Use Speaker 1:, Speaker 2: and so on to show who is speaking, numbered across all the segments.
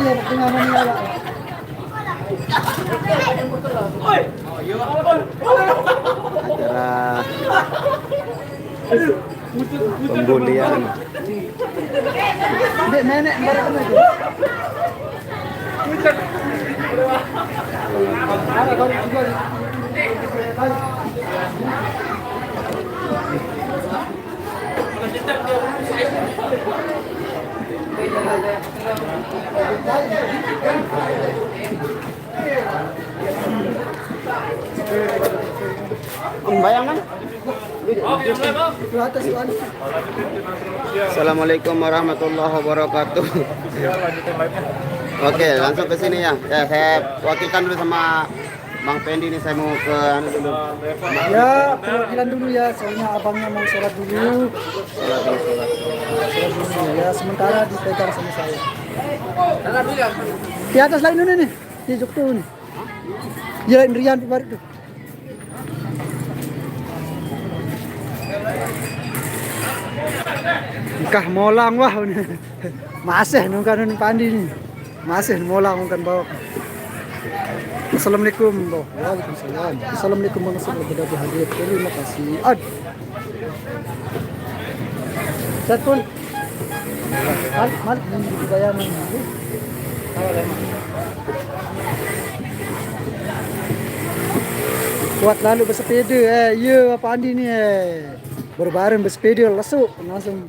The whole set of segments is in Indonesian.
Speaker 1: Acara pembulian.
Speaker 2: Nenek bareng aja.
Speaker 1: Bayangan. Assalamualaikum warahmatullahi wabarakatuh. Oke, langsung ke sini ya. Ya, saya wakilkan dulu sama Bang Pendi nih, saya mau ke anu dulu.
Speaker 2: Ya, perwakilan dulu ya, soalnya abangnya mau sholat dulu.
Speaker 1: Sholat dulu.
Speaker 2: Ya, sementara dipegang sama saya. Di atas lain ini nih, di Jogja nih. Ya, Rian di baru tuh. Nikah molang wah ini. Masih nungkan pandi nih. Masih molang kan bawa. Assalamualaikum Waalaikumsalam. Assalamualaikum warahmatullahi wabarakatuh. Terima kasih. Chat pun. Mal di bayangan. Kuat lalu bersepeda ya apa Andi ni berbareng bersepeda lesuk langsung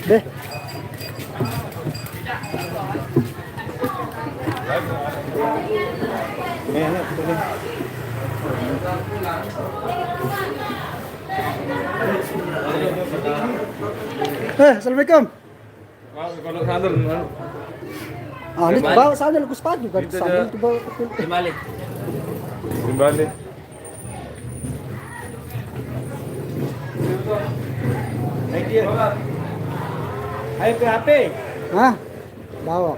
Speaker 2: deh. Assalamualaikum. Ini bawa sandal ke sepatu kan? Sandal itu bawa ke
Speaker 3: Kembali. Ayo PHP.
Speaker 2: Hah? Bawa.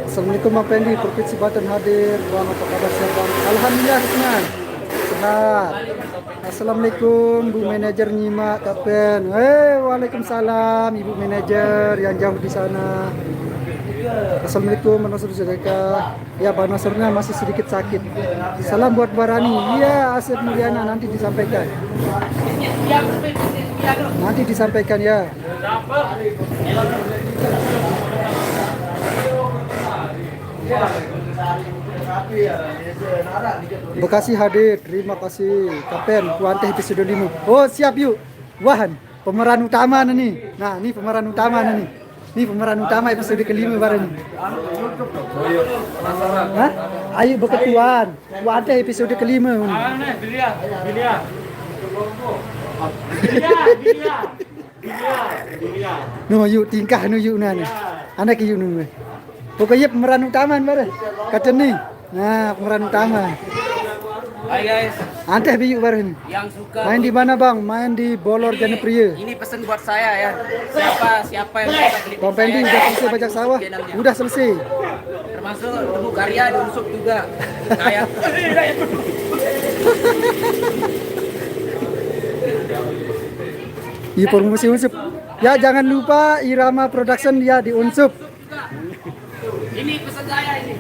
Speaker 2: Assalamualaikum Bang Pendi, Provinsi Banten hadir. Bang, apa kabar siap Bang? Alhamdulillah senang. Sehat. Assalamualaikum Bu Manajer nyimak Kapten. Waalaikumsalam Ibu Manajer yang jauh di sana. Assalamualaikum Nasr Sedekah. Ya Bang Nasrnya masih sedikit sakit. Salam buat Barani. Iya Asep Mulyana nanti disampaikan. Nanti disampaikan ya. Bekasi hadir, terima kasih Kapten Tuan Teh episode 5. Oh siap yuk. Wah, pemeran utama nih. Nah, ini pemeran utama nih. Ini pemeran utama episode kelima bareng. Hah? Ayo beketuan. Tuan Teh episode kelima. No yuk tingkah no yuk nana. Anak yuk no. Pokoknya pemeran utama bareng. Kata nih. Nah, pemeran utama.
Speaker 3: Hai guys.
Speaker 2: Anteh biuk bareng.
Speaker 3: Yang suka
Speaker 2: Main di mana bang? Main di Bolor Janepria.
Speaker 3: Ini pesan buat saya ya. Siapa yang suka klip
Speaker 2: Bang Pendi udah selesai bajak sawah? Udah selesai.
Speaker 3: termasuk Tebu Karya di Unsuk juga. Kayak
Speaker 2: Iya promosi Unsup. Ya jangan lupa Irama Production ya di Unsup.
Speaker 3: ini pesan saya ini.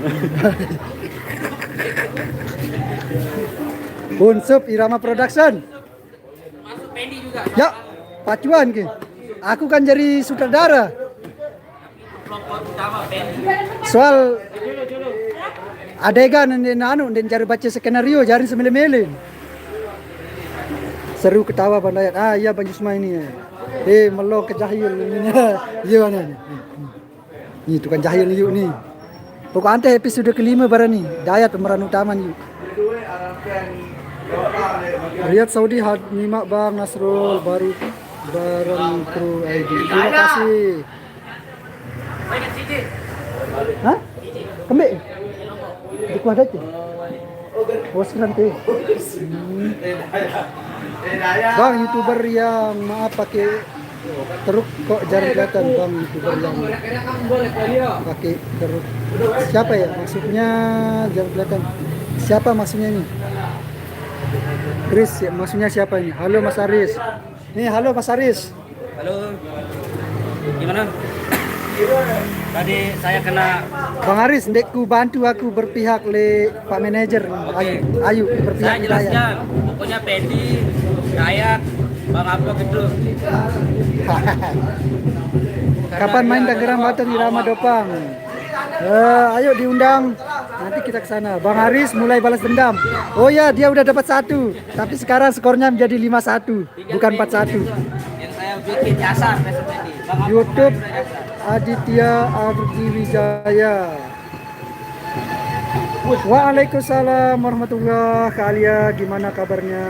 Speaker 2: Unsup Irama Production.
Speaker 3: Masuk Pendi juga.
Speaker 2: Ya, pacuan ke. Aku kan jadi sutradara.
Speaker 3: Plot utama Pendi.
Speaker 2: Soal adegan dan cari baca skenario jari semele-mele. Seru ketawa bandayat. Ah iya Bang Yusma ini ya. Melo ke jahil ini. Iya mana ni. Ni tukang jahil yuk ni. Pokok ante episode kelima barang ni. Dayat pemeran utama ni. Riyad Saudi nyimak Bang Nasrul baru bareng kru ID. Terima kasih. Hah? Kembali? Di kuah dati? Bos nanti. Bang YouTuber yang maaf pakai teruk kok jarang kelihatan Bang YouTuber yang pakai teruk. Siapa ya? Maksudnya jarang kelihatan. Siapa maksudnya ini? Chris ya, maksudnya siapa ini? Halo Mas Aris. Nih halo Mas Aris.
Speaker 3: Halo. Gimana? Tadi saya kena.
Speaker 2: Bang Aris, ndekku bantu aku berpihak le Pak Manajer.
Speaker 3: Oke.
Speaker 2: Ayo berpihak
Speaker 3: Saya
Speaker 2: ke
Speaker 3: jelaskan. Pokoknya Pendi, Dayak, Bang Apa gitu.
Speaker 2: Kapan main Tangerang Banten Irama Dopang? Ayo diundang. Nanti kita ke sana. Bang Aris mulai balas dendam. Oh ya, dia udah dapat 1. Tapi sekarang skornya menjadi 5-1, bukan 4-1.
Speaker 3: Yang saya bikin dasar besok Pendi. Bang Apa
Speaker 2: YouTube
Speaker 3: kemarin udah dasar.
Speaker 2: Aditya Ardi Wijaya. Waalaikumsalam warahmatullahi Kak Alia, gimana kabarnya?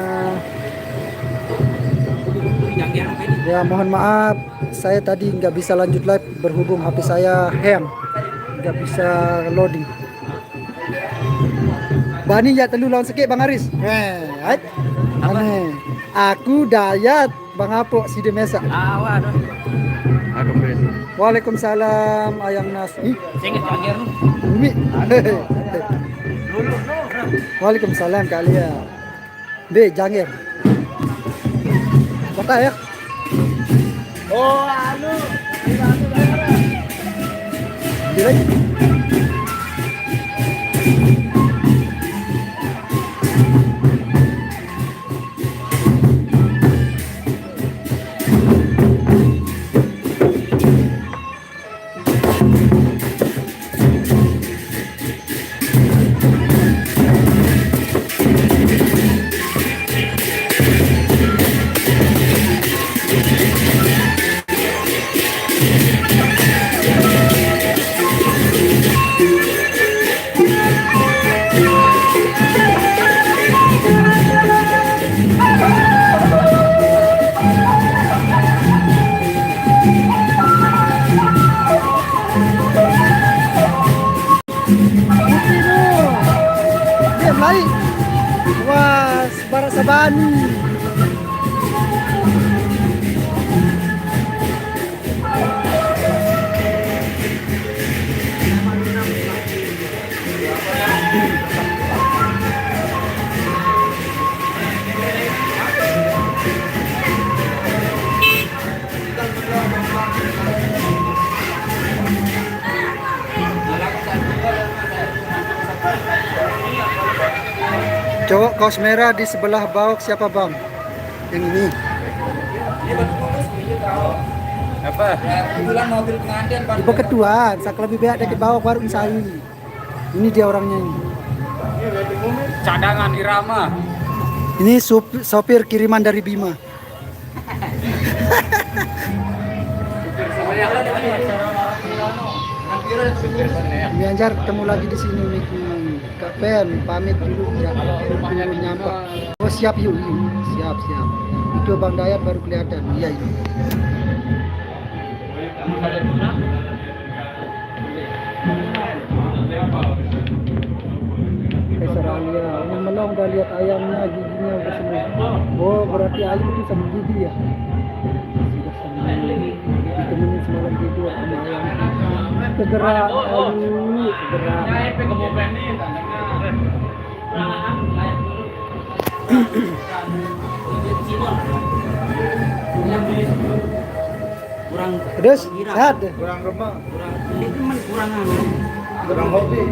Speaker 3: Yang biar Pendi.
Speaker 2: Ya mohon maaf, saya tadi nggak bisa lanjut live berhubung HP saya hang, nggak bisa loading. Bani ya telu lawan sekek Bang Aris. Aneh. Aku Dayat Bang Apok Sidi Mesa.
Speaker 3: Awak dong.
Speaker 2: Waalaikumsalam Ayang Nas.
Speaker 3: Sengit yang biar lu.
Speaker 2: Umi.
Speaker 3: Dulu.
Speaker 2: Waalaikumsalam Kak Alia. Be Jangir. Kota ya.
Speaker 3: Oh, anu.
Speaker 2: Gila. Dia mulai. Wah, Barat Sabani. Cowok kaos merah di sebelah bawah siapa bang? Yang ini.
Speaker 3: Apa? Kebetulan mobil pengantin Pak.
Speaker 2: Ibu ketuaan, sak lebih banyak dari bawah baru Insawi. Ini dia orangnya ini.
Speaker 3: Cadangan Irama.
Speaker 2: Ini sopir kiriman dari Bima. Ini Anjar ketemu lagi di sini Miki. Kak Pen pamit dulu ya. Tunggu nyampe. Oh siap yuk. Siap. Itu Bang Dayat baru kelihatan. Iya ini. Alia, yang melong udah lihat ayamnya giginya udah semua. Oh berarti ayam itu sama gigi ya. Sudah sama ditemenin semalam tidur sama ayam. Segera ayu, segera.
Speaker 3: Kurang
Speaker 2: Terus sehat deh.
Speaker 3: kurang ini teman kurang
Speaker 1: hobi.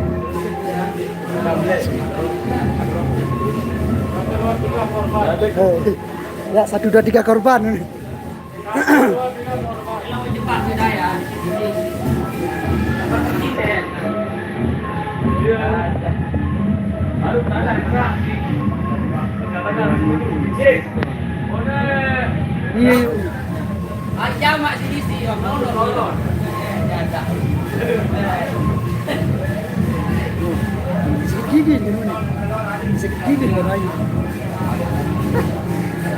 Speaker 2: Ya 1, 2, 3 korban. Iya.
Speaker 3: Aja mak sini sih, mau lolor.
Speaker 2: Segini gimana? Segini kan ayu.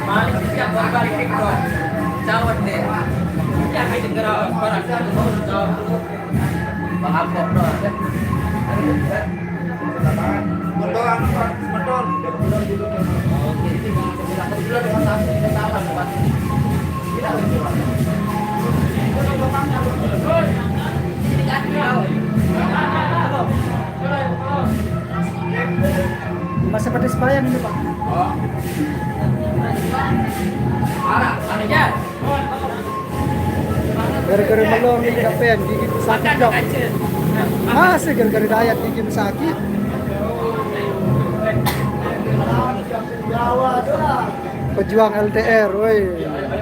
Speaker 3: Balik siap balik ikut. Cawat deh. Jangan denger barang jawab. Bang Apok doh. Betul. Oke, ini kebetulan dengan tamu kita salah buat. Tidak betul. Ini kan tahu.
Speaker 2: Masa pada sepayan ini Pak.
Speaker 3: Oh. Arah, aja.
Speaker 2: Gara-gara melong nih kapen gigi sakit dok. Masih gara-gara diet gigi sakit. Pejuang LDR, woi.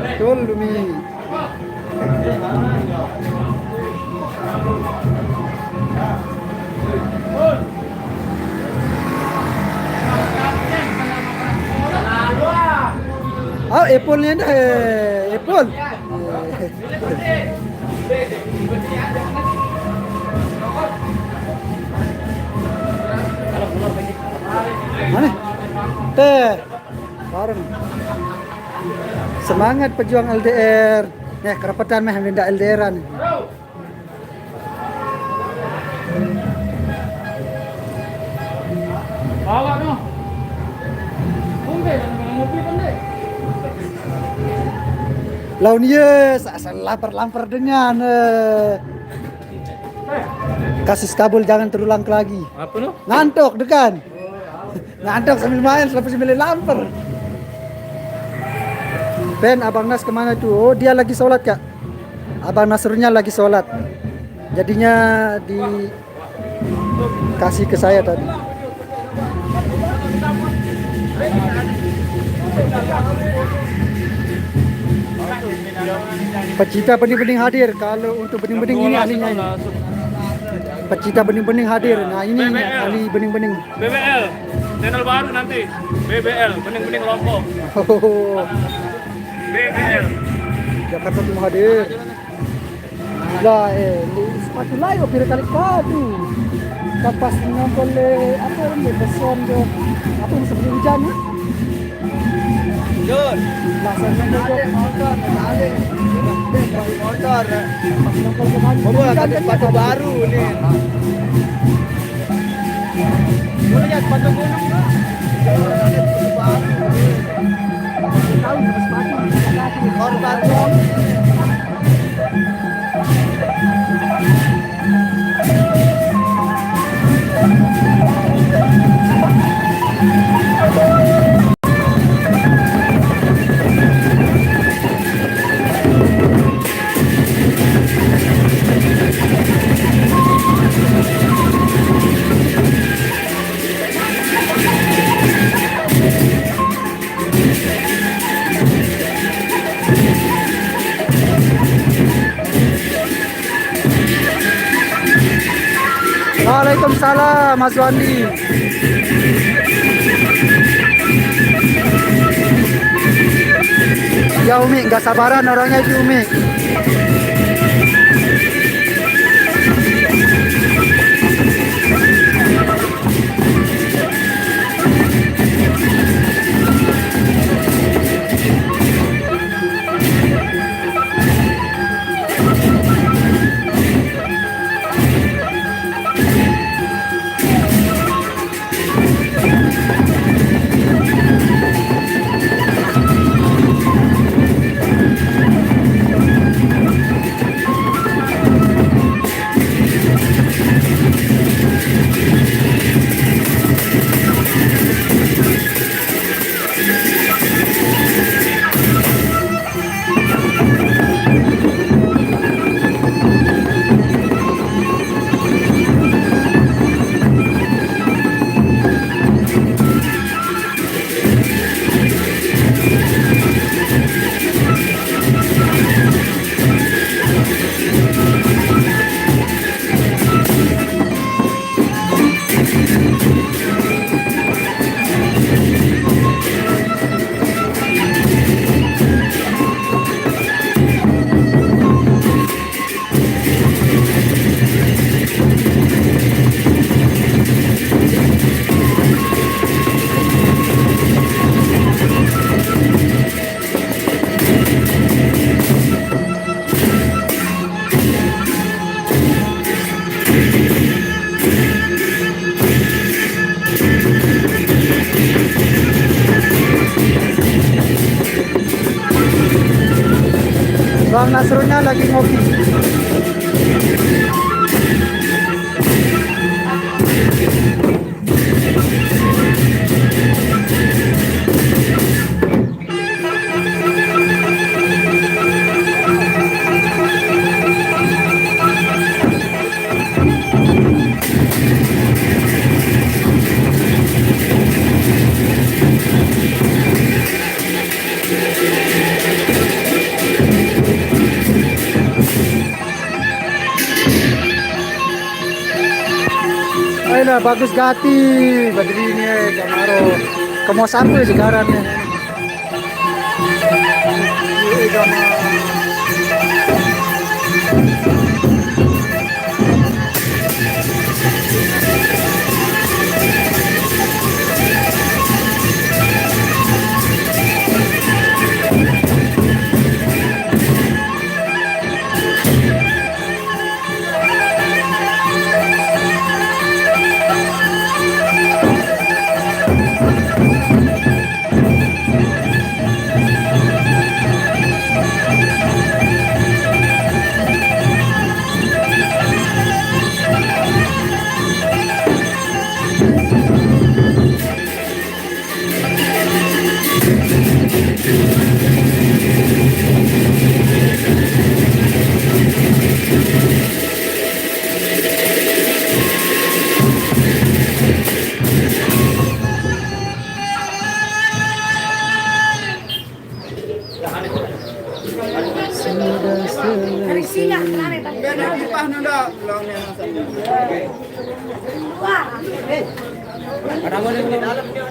Speaker 2: Betul Lumi. Oh, Apple-nya deh, Apple. Mana? Teh, bareng. Semangat pejuang LDR. Nih, kerapatan mah hendak LDR-an.
Speaker 3: Bawa noh. Mungkin ngopi pandai.
Speaker 2: Laun yes, asal lapar-lapar dengan kasus kabul jangan terulang lagi.
Speaker 3: Apa noh?
Speaker 2: Ngantuk dekan. Ngantuk sambil main sambil lapar. Ben, Abang Nas kemana tuh? Oh, dia lagi sholat kak. Abang Nasrnya lagi sholat. Jadinya dikasih ke saya tadi. Pecinta bening-bening hadir. Kalau untuk bening-bening ini ahlinya ini. Pecinta bening-bening hadir. Nah ini ahli bening-bening.
Speaker 4: BBL, channel baru nanti. BBL, bening-bening Lombok.
Speaker 2: Oh,
Speaker 4: BBL.
Speaker 2: Jakarta belum hadir. Lah, sepatu lain kok kali kadu. Kapas ngompol apa ini beson do. Apa yang sebelum hujan ya?
Speaker 3: Jun.
Speaker 2: Lasan motor,
Speaker 3: Motor.
Speaker 2: ngompol kemana?
Speaker 3: Bawa sepatu baru nih. Lu lihat sepatu gunung enggak?
Speaker 2: Tahu sepatu.
Speaker 3: Korban.
Speaker 2: Waalaikumsalam Mas Wandi. Ya Umi, nggak sabaran orangnya itu Umi. Bang Nasrunya lagi ngopi. bagus gati badrinya kamaro. Kamu sampai sekarang ya.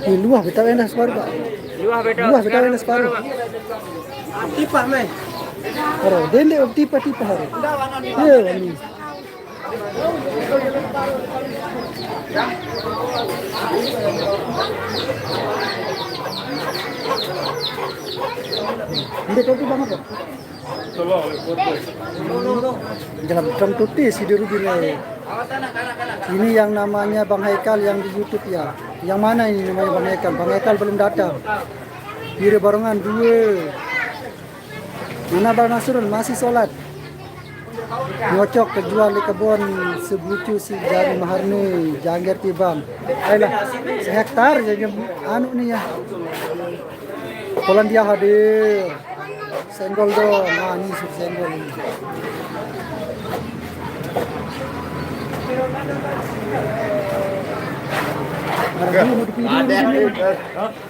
Speaker 2: Di luar betaw enak separuh Pak. Luar betaw enak separuh.
Speaker 3: Tipa men.
Speaker 2: Oro, dende tipa haro. Iya ini. Ini kopi banget Pak. Jangan drum tutis si Dirubin. Ini yang namanya Bang Haikal yang di YouTube ya. Yang mana ini namanya Bang Haikal? Bang Haikal belum datang. Kiri barengan 2. Mana Bang Nasrul masih sholat. Nyocok kejual di kebun sebucu si Jari Maharni Jangger Tibam. Ayolah sehektar jadi anu nih ya. Polandia hadir. Senggol dong, nah ini senggol ini.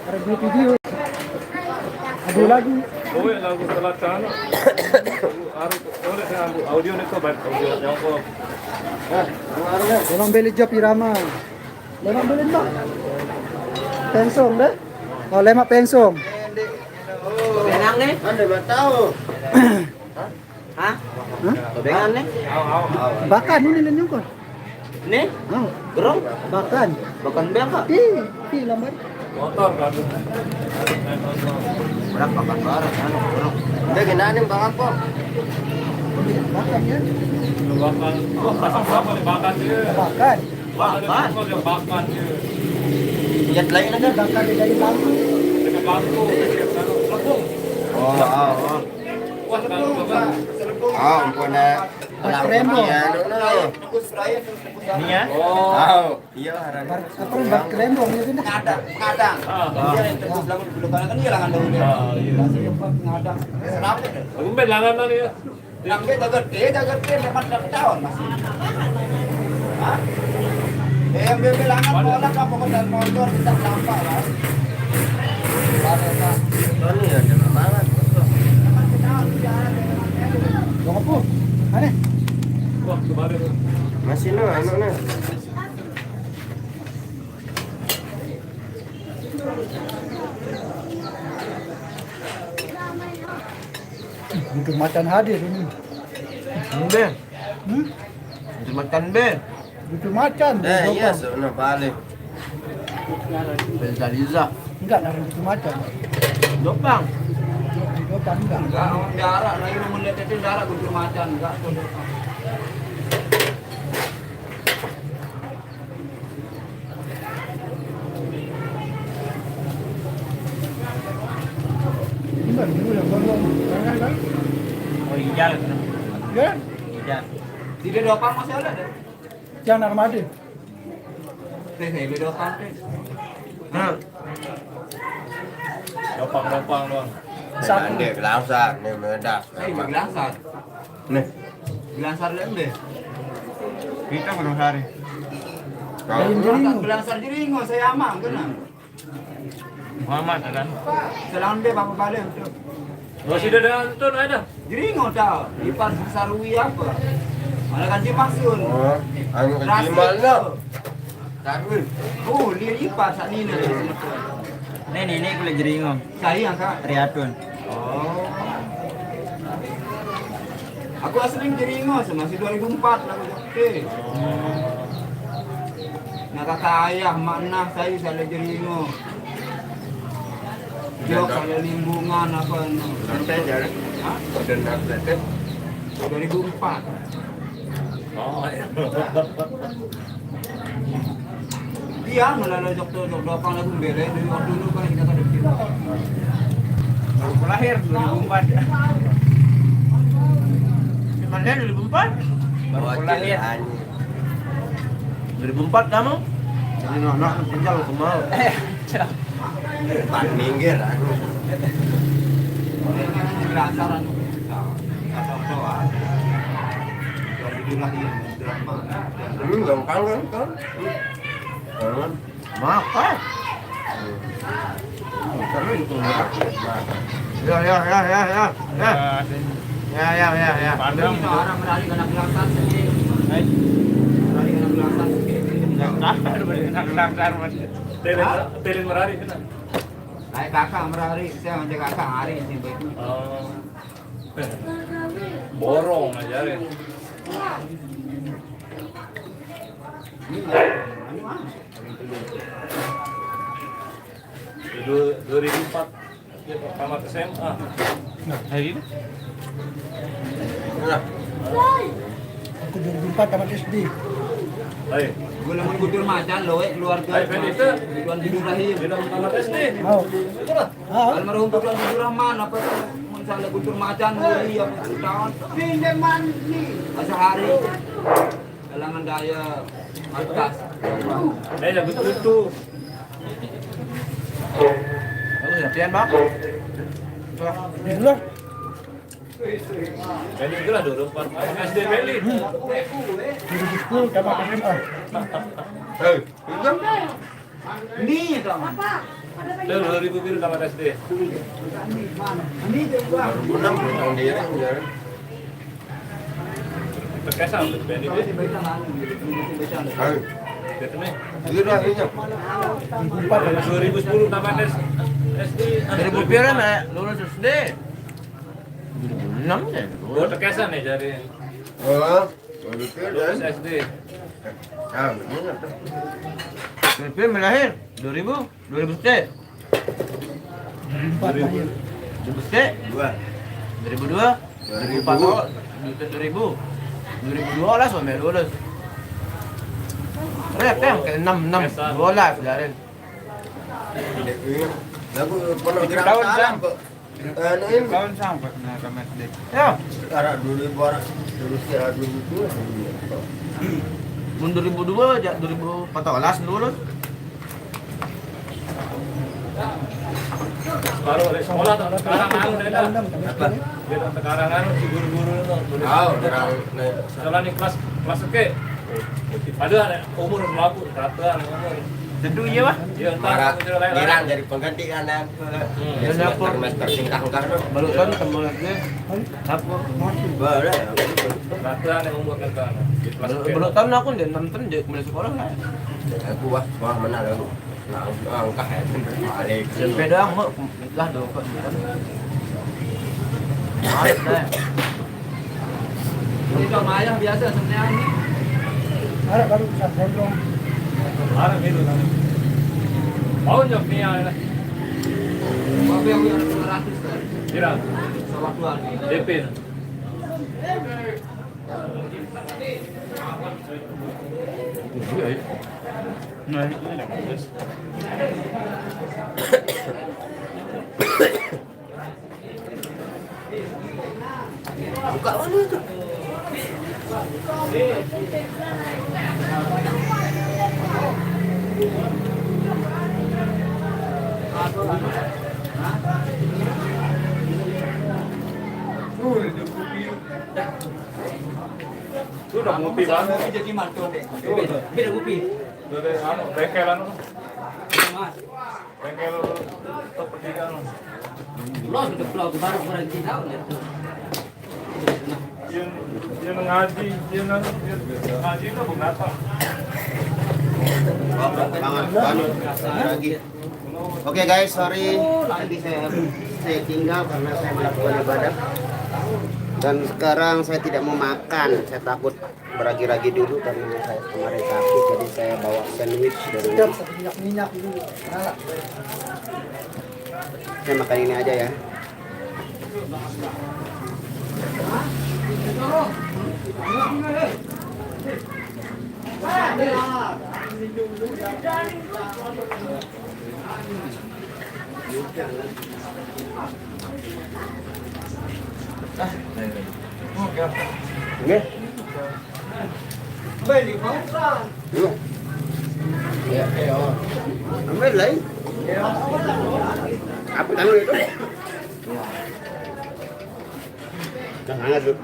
Speaker 2: Ada video. Ada lagi.
Speaker 4: Oh ya lagu salat sana. Audio nito ba? Audio yang ko.
Speaker 2: Lemang beli job irama. Lemang beli mbak. Pensong deh. Oh lemak pensong.
Speaker 3: Benang nih.
Speaker 1: Anda ba tahu?
Speaker 3: Hah? Benang nih.
Speaker 2: Bakan ini lenyong kon.
Speaker 3: Nih?
Speaker 2: Oh,
Speaker 3: Gerong?
Speaker 2: bakan.
Speaker 3: Bukan bengkak.
Speaker 2: Pi lambat.
Speaker 4: Motor kan.
Speaker 3: Berapa kan barang anu gerong.
Speaker 1: Dia ginanin bang apa?
Speaker 2: Bakan ya.
Speaker 4: Bakan. Oh, pasang sama ni bakan dia.
Speaker 2: Bakan.
Speaker 4: Bakan. Dia bakan dia.
Speaker 3: Lihat lain aja.
Speaker 2: Bakan dari bangku.
Speaker 4: Dekat bangku. Lepung.
Speaker 1: Oh.
Speaker 4: Wah, kan.
Speaker 1: Oh, punya
Speaker 2: Rembo.
Speaker 3: Ini ya.
Speaker 1: Oh, iya haran.
Speaker 2: Apa bak rembo gitu nah.
Speaker 1: Kadang. Dia yang terus langsung dulu kan hilangan dulu. Ngadang. Kenapa?
Speaker 4: Gumben langan na niya.
Speaker 1: Yang kita gede memang tahun masih. Hah? Yang bilangan bola kapok dan motor tidak nampak lah. Ini ya jangan banget.
Speaker 2: Dong apa? Aneh.
Speaker 4: Wah, kemarin.
Speaker 1: Masih no, anu na.
Speaker 2: Untuk macan hadir ini.
Speaker 3: Ben. Makan Ben.
Speaker 2: Untuk macan.
Speaker 1: Iya, sono balik.
Speaker 3: Benzaliza.
Speaker 2: Enggak lah untuk macan.
Speaker 3: Dopang.
Speaker 2: Dokan enggak.
Speaker 1: Enggak, orang darat lagi melihat itu darat guntur macan enggak.
Speaker 2: Enggak, dulu yang baru. Kan?
Speaker 3: Oh iya.
Speaker 2: Ya,
Speaker 3: Iya.
Speaker 1: Tidak dopang masih ada deh.
Speaker 2: jangan armada.
Speaker 1: Ini dopang teh.
Speaker 3: Nah.
Speaker 4: Dopang doang.
Speaker 2: Satu.
Speaker 1: Ande gelangsar nih meledak.
Speaker 3: Gelansar.
Speaker 1: Nih.
Speaker 3: Gelansar lembe.
Speaker 1: Kita menung hari.
Speaker 2: Lain jeringo.
Speaker 1: Gelangsar jeringo saya amang kena.
Speaker 3: Muhammad kan.
Speaker 1: Selang dia bapak balik tuh.
Speaker 4: Oh, si Dadan tu ada.
Speaker 1: Jeringo tahu. Ipan sarui apa? Malah kan dimaksud.
Speaker 5: Oh, anu
Speaker 1: Rasa
Speaker 5: gimana?
Speaker 1: itu. Tarun. Oh, dia lipat saat ini nih.
Speaker 3: Ini kulit jeringo.
Speaker 1: Saya Kak.
Speaker 3: Triathlon.
Speaker 1: Oh. Aku asli jeringo masih 2004 lah oke. Nah kakak ayah, makna saya jeringo. Jok saya limbungan apa? Santai jalan. Hah? Dan atlet 2004.
Speaker 4: Oh, iya.
Speaker 1: Iya, melalui jok belakang lagu bere dari waktu dulu kan kita ada di baru lahir 2004. Gimana 2004?
Speaker 3: Baru lahir. 2004 kamu?
Speaker 1: Jadi anak tinggal semua. Pan minggir aku. Ini belasaran. Ini gampang kan? Makan. Ya.
Speaker 4: Pandang.
Speaker 1: Orang berani kena belasan sih. Berani kena belasan.
Speaker 4: Telin merari kan?
Speaker 1: Naik kakak merari, saya ngajak kakak hari ini begitu.
Speaker 4: Oh. Borong aja ya. Itu 2004 dia tamat SMA. Nah, hari ini.
Speaker 2: Aku 2004 tamat SD.
Speaker 4: Ayo.
Speaker 1: Gue lamun kudur macan loh, keluarga.
Speaker 4: Ayo, Benito.
Speaker 1: Tuan Tidur Rahim.
Speaker 4: Dia tamat SD.
Speaker 2: Mau.
Speaker 4: Itulah.
Speaker 1: Almarhum Tuan Tidur Rahman apa misalnya kudur macan muri apa tahun. Pinjaman nih. Masa hari. Kalangan daya atas.
Speaker 4: Ya betul itu.
Speaker 3: Kamu latihan, Bang?
Speaker 2: Dulu.
Speaker 4: Beli itulah 24. SD Beli.
Speaker 2: 2010 tamat SMA.
Speaker 1: Ini dong.
Speaker 4: 2000 biru tamat SD.
Speaker 1: Ini juga.
Speaker 3: Tahun dia kan jalan.
Speaker 4: Terkesan untuk Beli.
Speaker 1: Masih baca mana? Masih baca.
Speaker 4: Gitu nih.
Speaker 3: Sudah ini.
Speaker 4: 2010 tamat SD.
Speaker 3: 2000 biar mah lulus SD. 2006 ya.
Speaker 4: Oh, terkesan nih jadi
Speaker 3: Oh,
Speaker 4: lulus SD.
Speaker 3: Ah, benar. 2000 lahir 2000 SD.
Speaker 2: 2004 lahir.
Speaker 3: 2000 SD 2002 2002 lah suami lulus. Rep kan ke 6 bola pelajaran.
Speaker 5: Lagu pondok
Speaker 3: Tahun
Speaker 5: Salam
Speaker 3: sampai.
Speaker 5: anu ini
Speaker 3: Tahun sampai nah tamat SD. Ya,
Speaker 5: sekarang dulu orang dulu kira dulu
Speaker 3: mun 2002 aja 2014 lulus.
Speaker 4: Baru dari sekolah tuh sekarang anu dah.
Speaker 5: apa?
Speaker 4: Dia sekarang anu si guru-guru itu.
Speaker 5: Tahu orang
Speaker 4: Sekolah nih kelas ke. Ada umur berlaku rata umur.
Speaker 3: Tentu iya, Pak.
Speaker 4: Iya,
Speaker 5: marah
Speaker 4: entar
Speaker 5: girang jadi pengganti kan ya semester singkang
Speaker 3: Baru kan temu lagi. Apa?
Speaker 5: boleh
Speaker 4: rata yang umur kan. Di kelas ke.
Speaker 3: Baru tahun aku dia nonton dia mulai sekolah lah.
Speaker 5: aku wah mana lagu angkah ya balik
Speaker 3: SMP doang mau lah do kok. Males dah.
Speaker 1: Ini dong ayah biasa sebenarnya ini.
Speaker 2: Ada baru bisa gondrong.
Speaker 4: Arah gitu kan. Mau jawab nih ya.
Speaker 1: Bapak yang udah 200 kan.
Speaker 4: Kira
Speaker 1: Sama tuan.
Speaker 4: DP. Nah, ini dah bagus.
Speaker 5: buka mana itu
Speaker 4: Sudah ngopi banget.
Speaker 1: Kopi jadi mantul deh.
Speaker 3: Beda kopi.
Speaker 4: Dari anu bengkel anu.
Speaker 1: Mas.
Speaker 4: Bengkel seperti anu.
Speaker 1: Lo sudah pulau baru berhenti tahun ya.
Speaker 4: Yang ngaji, yang ngaji itu bukan apa.
Speaker 6: lagi. Oke guys, sorry tadi saya tinggal karena saya melakukan ibadah. Dan sekarang saya tidak mau makan, saya takut beragi-ragi dulu karena saya kemarin sakit, jadi saya bawa sandwich dari
Speaker 2: minyak dulu.
Speaker 6: saya makan ini aja ya. Oke. Dulu. Ya, ambil lagi. Apa kamu itu? Jangan hangat dulu.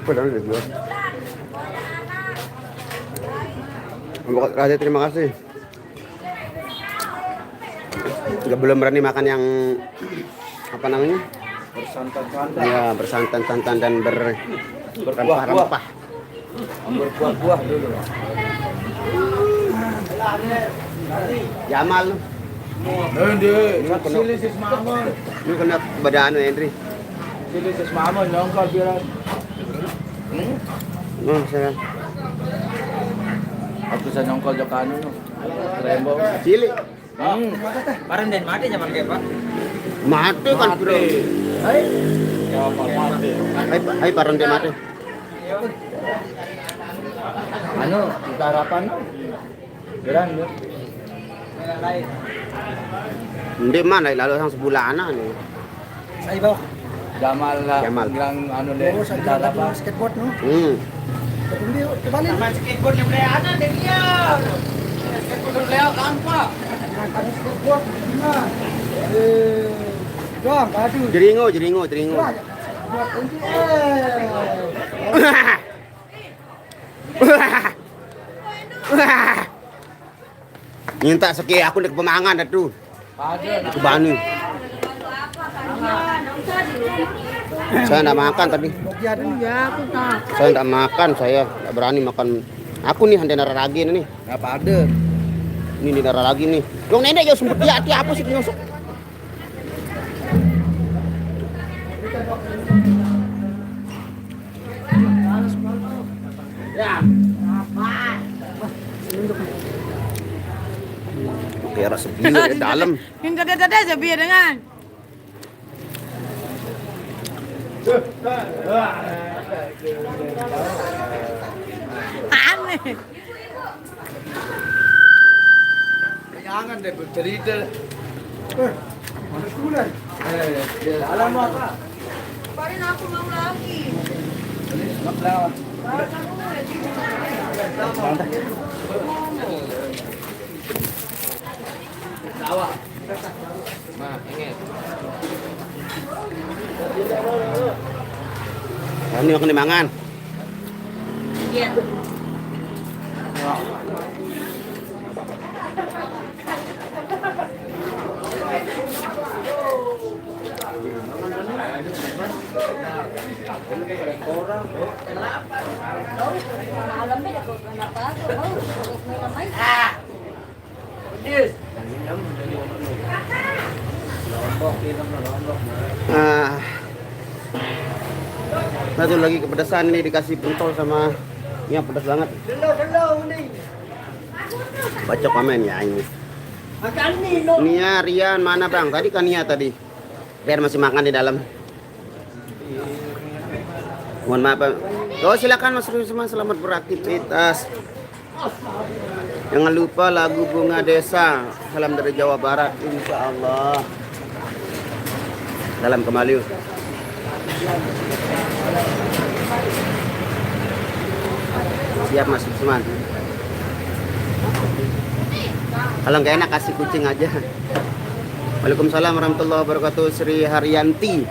Speaker 6: Apa dah dia? Mbak Raja terima kasih. Nggak belum berani makan yang apa namanya?
Speaker 1: Bersantan-santan.
Speaker 6: Ya bersantan-santan dan berrempah-rempah.
Speaker 1: Berbuah-buah dulu.
Speaker 6: Jamal lu.
Speaker 1: Sili sis mamon.
Speaker 6: Lu kena badan Henry.
Speaker 1: Sili sis mamon nongkol biar.
Speaker 6: Oh, saya.
Speaker 1: Aku sa nongkol jo kanu no. Rembo.
Speaker 6: Cili.
Speaker 3: Parang din mati zaman kayak Pak.
Speaker 6: Mati kan bro. Hai parang dia mati.
Speaker 1: Ano, kita harapan no. Geran no.
Speaker 6: Hindi man ay lalo sang sebulanan nih.
Speaker 2: Ay bawa.
Speaker 1: Jamal lah.
Speaker 6: Jamal.
Speaker 1: Yang anu deh.
Speaker 2: Oh, sa
Speaker 1: Kita harapan.
Speaker 2: skateboard no. Hindi kembali.
Speaker 3: Skateboard yang belaana deh dia. Skateboard leo tanpa.
Speaker 2: Skateboard gimana? Doang, aduh.
Speaker 6: Jeringo.
Speaker 2: Buat ini.
Speaker 6: Minta seki aku nak pemangan dah tu.
Speaker 1: Ada.
Speaker 6: Aku banu. Saya nak makan tadi.
Speaker 2: Ya dulu ya, aku tak.
Speaker 6: Saya tak makan, saya tak berani makan. Aku nih hande darah lagi nih.
Speaker 1: Apa ada?
Speaker 6: Ini darah lagi nih. Dong nenek ya sempet dia apa sih nyosok. Kayak rasa biru di dalam.
Speaker 7: Yang dada-dada aja biar dengan. Aneh.
Speaker 1: Jangan deh bercerita.
Speaker 2: Sebulan.
Speaker 1: Alamak.
Speaker 7: Paling aku mau lagi.
Speaker 3: Tawa. Mah, ingat.
Speaker 6: Ini makan dimangan.
Speaker 7: Iya.
Speaker 6: Satu lagi kepedasan ini dikasih pentol sama ini pedas banget. Baca komen ya ini. Ini ya Rian mana bang? Tadi kan Nia tadi. Rian masih makan di dalam. Mohon maaf bang. Oh silakan Mas Rusman, selamat beraktivitas. Jangan lupa lagu Bunga Desa. Salam dari Jawa Barat, insya Allah. Dalam kembali. Siap Mas Rusman. Kalau nggak enak kasih kucing aja. Waalaikumsalam warahmatullahi wabarakatuh. Sri Haryanti.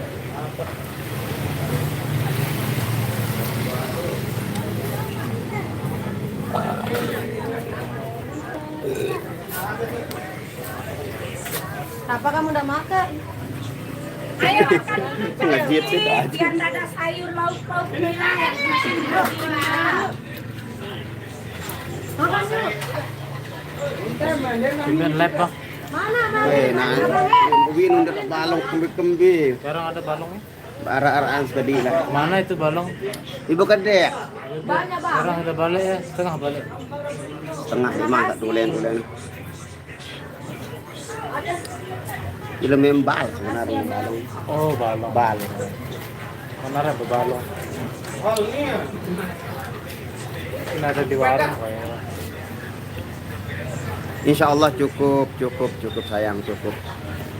Speaker 7: Kenapa kamu udah makan?
Speaker 8: Ayo,
Speaker 6: Ngejit sih aja.
Speaker 8: biar ada sayur lauk-lauk merah. Makan yuk.
Speaker 3: Pimen lep bang.
Speaker 7: Mana?
Speaker 6: Nah, ubi nundak balong kembi-kembi.
Speaker 3: Sekarang ada balongnya.
Speaker 6: Ara-araan sekali lah.
Speaker 3: Mana itu balong?
Speaker 6: Ibu kedek.
Speaker 7: Banyak bang.
Speaker 3: Sekarang ada balik ya, setengah balik.
Speaker 6: Setengah lima tak tulen. Ilmu membal sebenarnya balong.
Speaker 3: Oh balong.
Speaker 6: Balong.
Speaker 3: Mana ada balong? Ini ada di warung kayaknya.
Speaker 6: Insya Allah cukup sayang cukup.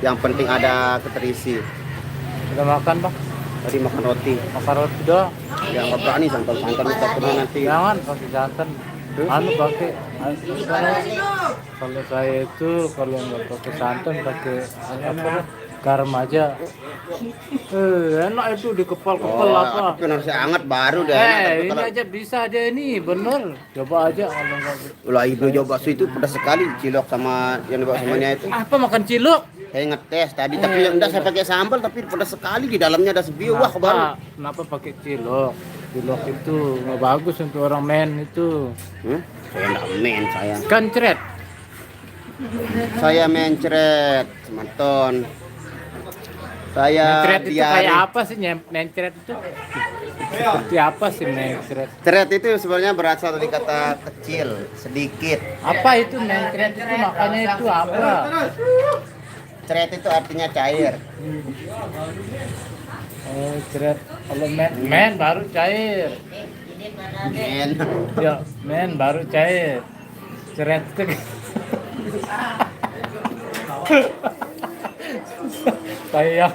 Speaker 6: Yang penting ada keterisi.
Speaker 3: Udah makan bang?
Speaker 6: Tadi makan roti.
Speaker 3: Makan roti doang?
Speaker 6: Yang nggak berani santan kita pernah nanti.
Speaker 3: Jangan pakai santan. Anu pakai. Kalau saya itu kalau nggak pakai santan pakai apa? Garam aja. Enak itu di kepal-kepal apa?
Speaker 6: Tapi harus hangat baru deh.
Speaker 3: Ini aja bisa aja ini, bener. Coba aja kalau nggak.
Speaker 6: Ulah ibu coba itu pedas sekali cilok sama yang dibawa samanya itu.
Speaker 3: Apa makan cilok?
Speaker 6: Saya ngetes tadi tapi yang enggak saya pakai sambal tapi pedas sekali di dalamnya ada sebiu wah baru.
Speaker 3: Kenapa pakai cilok? Cilok itu nggak bagus untuk orang men itu.
Speaker 6: Saya enggak men saya.
Speaker 3: Kan ceret.
Speaker 6: Saya mencret, teman-teman. Saya
Speaker 3: Mencret itu
Speaker 6: diare.
Speaker 3: kayak apa sih mencret itu? Seperti apa sih mencret?
Speaker 6: Cret itu sebenarnya berasal dari kata kecil, sedikit.
Speaker 3: Apa itu mencret itu makanya itu apa?
Speaker 6: Cret itu artinya cair.
Speaker 3: Oh, ceret. Kalau men baru cair.
Speaker 6: Men.
Speaker 3: Ya, men baru cair. Ceret itu kayak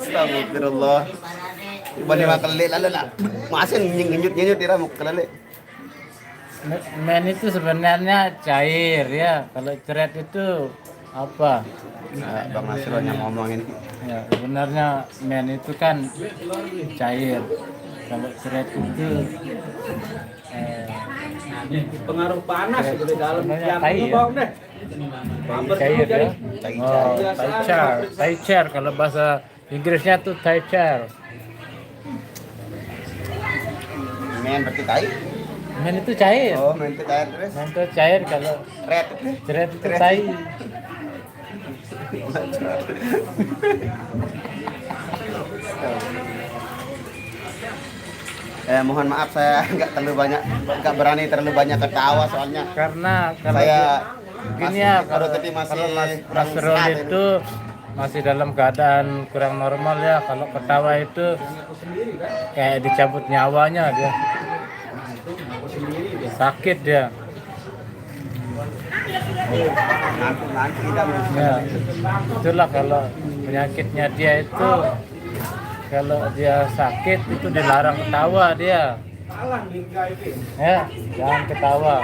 Speaker 6: Astagfirullah. Balik makan lele lalu lah. Masih ngenyut tira mau kelele.
Speaker 3: men itu sebenarnya cair ya. Kalau ceret itu apa?
Speaker 6: Bang Nasrul yang ngomongin.
Speaker 3: Ya, sebenarnya men itu kan cair. Kalau ceret itu
Speaker 1: Pengaruh panas di dalam
Speaker 3: tai ya. Cair ya. Oh, tai chair. Kalau bahasa Inggrisnya tuh tai chair.
Speaker 6: Men berarti tai.
Speaker 3: Men itu cair.
Speaker 6: Oh, men itu cair terus.
Speaker 3: Men itu cair kalau
Speaker 6: Red.
Speaker 3: ceret itu tai.
Speaker 6: Mohon maaf saya nggak berani terlalu banyak ketawa soalnya
Speaker 3: Karena kalau
Speaker 6: saya
Speaker 3: gini ya,
Speaker 6: baru tadi masih
Speaker 3: kalau
Speaker 6: kurang
Speaker 3: Mas Rol
Speaker 6: sehat ini.
Speaker 3: itu masih dalam keadaan kurang normal ya. Kalau ketawa itu kayak dicabut nyawanya dia. Sakit dia.
Speaker 6: Nanti kita
Speaker 3: Ya, itulah kalau penyakitnya dia itu kalau dia sakit itu dilarang ketawa dia. Ya, jangan ketawa.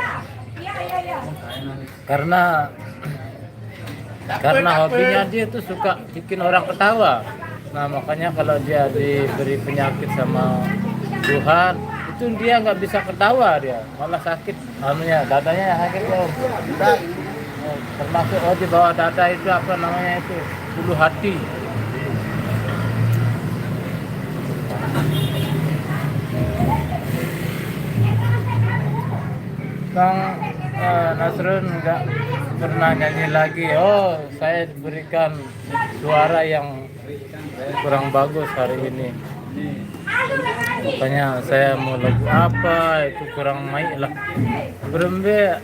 Speaker 3: Karena hobinya dia itu suka bikin orang ketawa. Nah, makanya kalau dia diberi penyakit sama Tuhan, itu dia nggak bisa ketawa dia, malah sakit anunya, dadanya sakit ya. Termasuk di bawah dada itu apa namanya itu bulu hati. Kang Nasrun nggak pernah nyanyi lagi. Oh, saya diberikan suara yang kurang bagus hari ini. Makanya saya mau lagu apa itu kurang baik lah. Berembe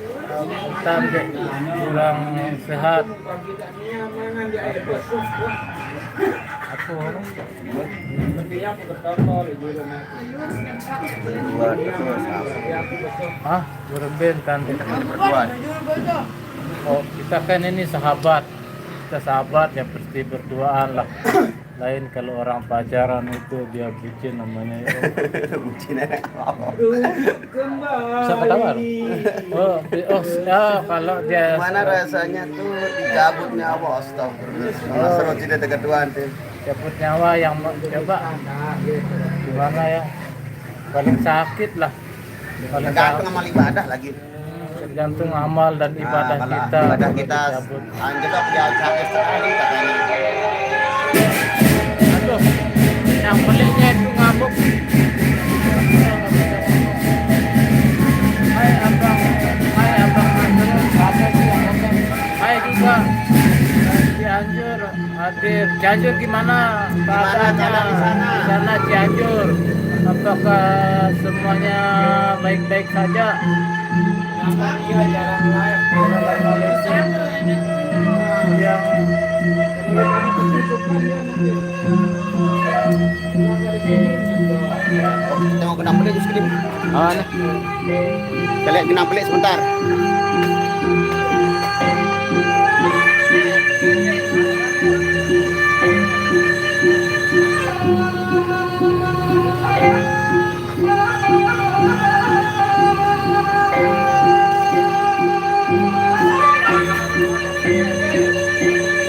Speaker 3: sampai kurang sehat. Aku berembe tante. Oh, kita kan ini sahabat. Kita sahabat ya pasti berduaan lah. Lain kalau orang pacaran itu dia bucin namanya ya.
Speaker 6: bucin apa?
Speaker 3: Bisa ketawa loh. Oh, ya kalau dia
Speaker 6: Mana rasanya tuh dicabut nyawa astagfirullah. Nasrul tidak dekat Tuhan tuh.
Speaker 3: cabut nyawa yang coba gimana ya, paling sakit lah paling
Speaker 6: Tergantung amal ibadah lagi.
Speaker 3: tergantung amal dan ibadah
Speaker 6: Kalau
Speaker 3: kita.
Speaker 6: ibadah kita
Speaker 3: Cabut.
Speaker 6: anjlok dia sakit sekali katanya.
Speaker 3: Aduh, yang peliknya itu ngamuk. Hai abang, apa sih yang ngomong? Hai juga, Cianjur hadir. Cianjur gimana keadaannya?
Speaker 6: jalan di sana?
Speaker 3: Di sana Cianjur, apakah semuanya baik-baik saja?
Speaker 6: Kita mau kenang pelik sekali.
Speaker 3: Oh, nih.
Speaker 6: Kita lihat kenang pelik sebentar.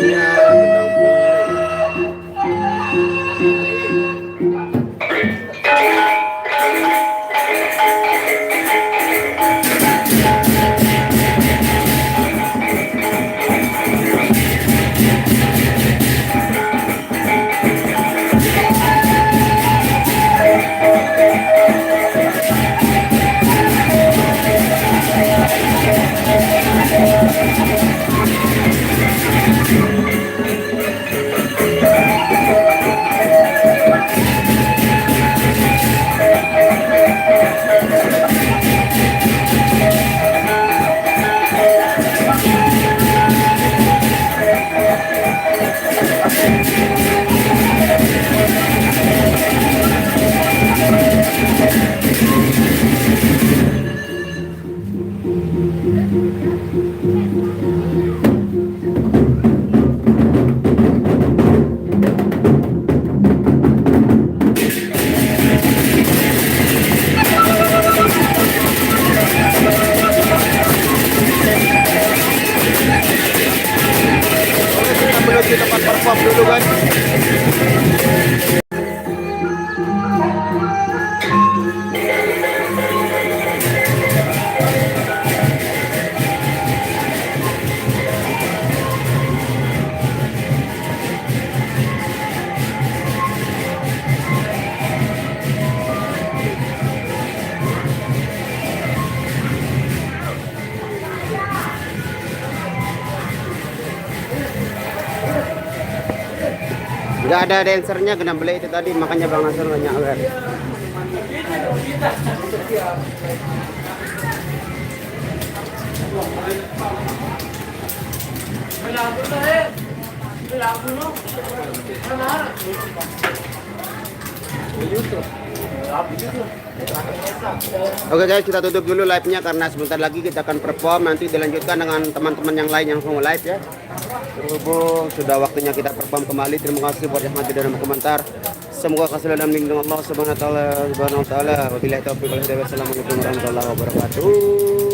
Speaker 6: Ya, kenang pelik. Kita menuju tempat perform dulu kan. Nggak ada dancernya kena beli itu tadi, makanya Bang Nasr banyak kan. Oke guys, kita tutup dulu live-nya karena sebentar lagi kita akan perform. Nanti dilanjutkan dengan teman-teman yang lain yang mau live ya. Berhubung sudah waktunya kita perform kembali. Terima kasih buat yang hadir dan komentar. Semoga kasih dalam lindungan Allah Subhanahu wa taala. Wabillahi taufiq wal hidayah. Wassalamualaikum warahmatullahi wabarakatuh.